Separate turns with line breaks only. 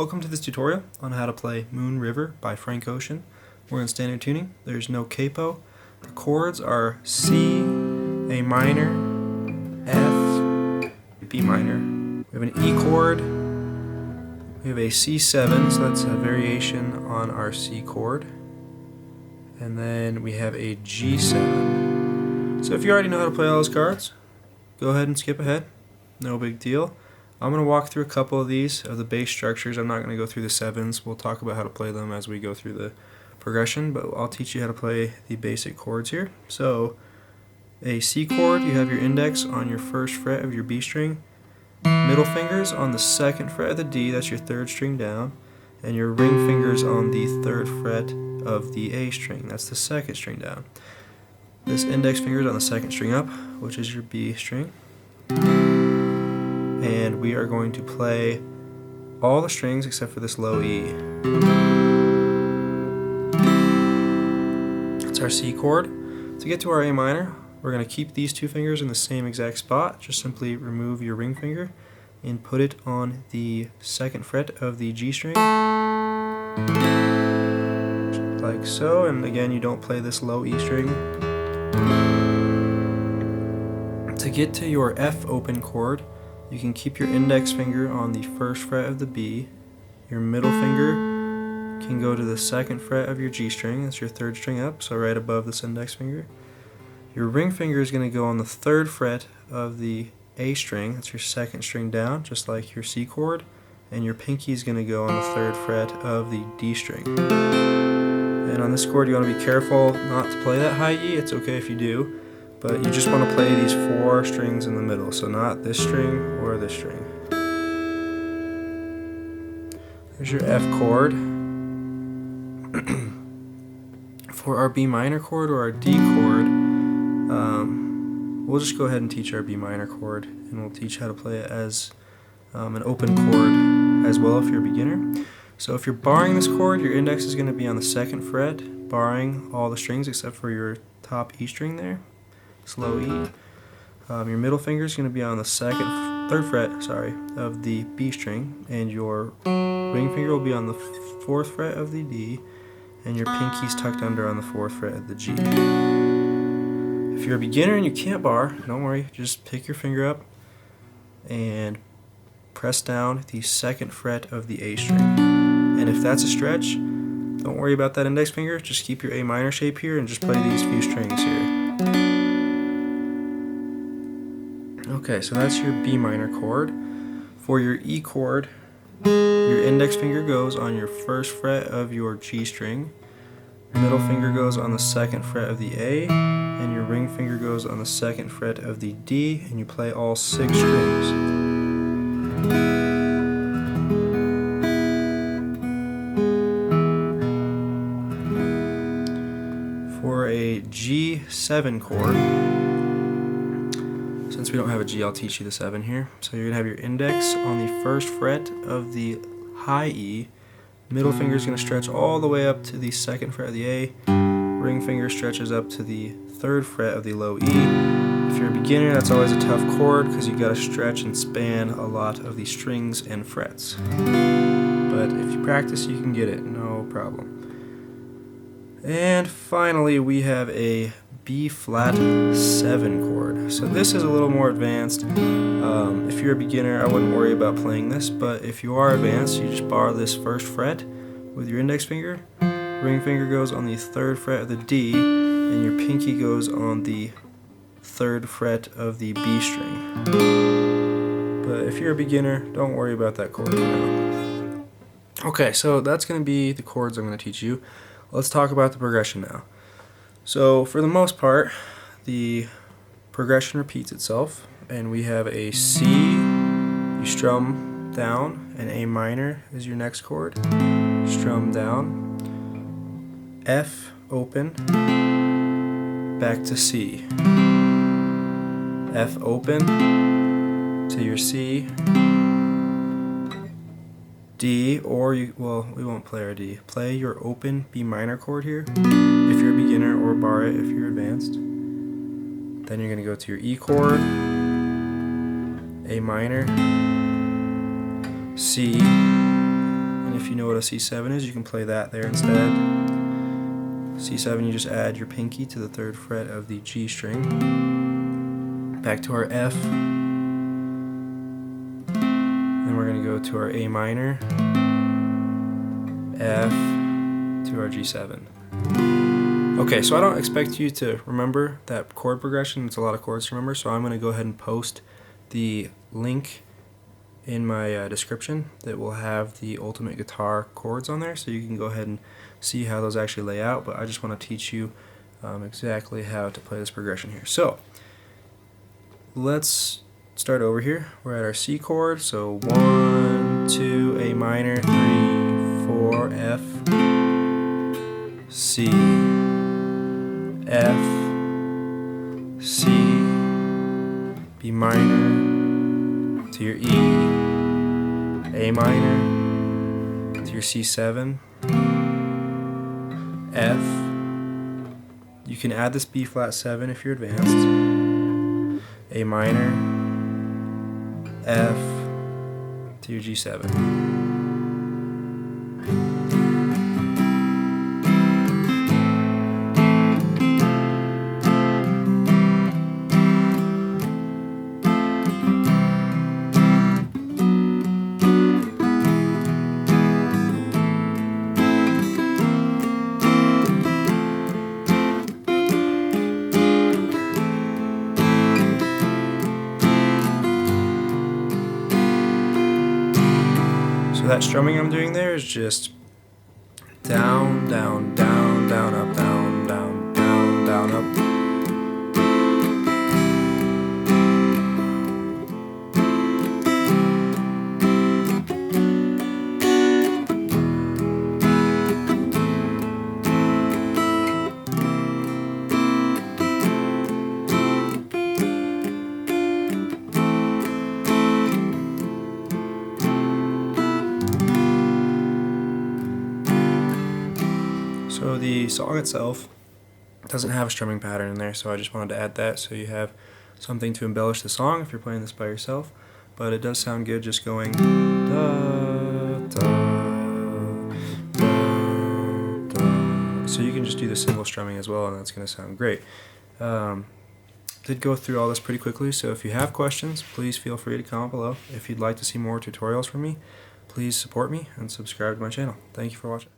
Welcome to this tutorial on how to play Moon River by Frank Ocean. We're in standard tuning. There's no capo. The chords are C, A minor, F, B minor. We have an E chord. We have a C7, so that's a variation on our C chord. And then we have a G7. So if you already know how to play all those cards, go ahead and skip ahead. No big deal. I'm going to walk through a couple of these, of the bass structures. I'm not going to go through the sevens. We'll talk about how to play them as we go through the progression, but I'll teach you how to play the basic chords here. So, a C chord, you have your index on your first fret of your B string, middle fingers on the second fret of the D, that's your third string down, and your ring fingers on the third fret of the A string, that's the second string down. This index finger is on the second string up, which is your B string. And we are going to play all the strings except for this low E. That's our C chord. To get to our A minor, we're going to keep these two fingers in the same exact spot. Just simply remove your ring finger and put it on the second fret of the G string, like so. And again, you don't play this low E string. To get to your F open chord, you can keep your index finger on the first fret of the B. Your middle finger can go to the second fret of your G string, that's your third string up, so right above this index finger. Your ring finger is going to go on the third fret of the A string, that's your second string down, just like your C chord. And your pinky is going to go on the third fret of the D string. And on this chord, you want to be careful not to play that high E. It's okay if you do. But you just want to play these four strings in the middle, so not this string or this string. There's your F chord. For our B minor chord or our D chord, we'll just go ahead and teach our B minor chord, and we'll teach how to play it as an open chord as well if you're a beginner. So if you're barring this chord, your index is going to be on the second fret, barring all the strings except for your top E string there. Slow E. Your middle finger is going to be on the third fret, of the B string, and your ring finger will be on the fourth fret of the D, and your pinky's tucked under on the fourth fret of the G. If you're a beginner and you can't bar, don't worry, just pick your finger up and press down the second fret of the A string. And if that's a stretch, don't worry about that index finger, just keep your A minor shape here and just play these few strings here. Okay, so that's your B minor chord. For your E chord, your index finger goes on your first fret of your G string, your middle finger goes on the second fret of the A, and your ring finger goes on the second fret of the D, and you play all 6 strings. For a G7 chord, since we don't have a G, I'll teach you the 7 here. So you're going to have your index on the first fret of the high E, middle finger is going to stretch all the way up to the second fret of the A, ring finger stretches up to the third fret of the low E. If you're a beginner, that's always a tough chord because you've got to stretch and span a lot of the strings and frets. But if you practice, you can get it, no problem. And finally, we have a B flat 7 chord. So this is a little more advanced. If you're a beginner, I wouldn't worry about playing this, but if you are advanced, you just bar this first fret with your index finger, ring finger goes on the third fret of the D, and your pinky goes on the third fret of the B string. But if you're a beginner, don't worry about that chord for now. Okay, so that's going to be the chords I'm going to teach you. Let's talk about the progression now. So for the most part, the progression repeats itself, and we have a C, you strum down, and A minor is your next chord, strum down, F open, back to C, F open to your C, D, or we won't play our D. Play your open B minor chord here if you're a beginner, or bar it if you're advanced. Then you're going to go to your E chord, A minor, C, if you know what a C7 is, you can play that there instead. C7, you just add your pinky to the 3rd fret of the G string. Back to our F. Then we're going to go to our A minor, F, to our G7. Okay, so I don't expect you to remember that chord progression. It's a lot of chords to remember, so I'm going to go ahead and post the link in my description that will have the Ultimate Guitar chords on there, so you can go ahead and see how those actually lay out, but I just want to teach you exactly how to play this progression here. So let's start over here. We're at our C chord, so 1, 2, A minor, 3, 4, F, C, F, C, B minor, to your E, A minor, to your C7, F. You can add this B flat 7 if you're advanced, A minor, F, to your G7. So that strumming I'm doing there is just down, down, down, down, up, down, down, down, down, up. So the song itself doesn't have a strumming pattern in there, so I just wanted to add that so you have something to embellish the song if you're playing this by yourself. But it does sound good just going da, da, da, da. So you can just do the single strumming as well, and that's going to sound great. Did go through all this pretty quickly, so if you have questions, please feel free to comment below. If you'd like to see more tutorials from me, please support me and subscribe to my channel. Thank you for watching.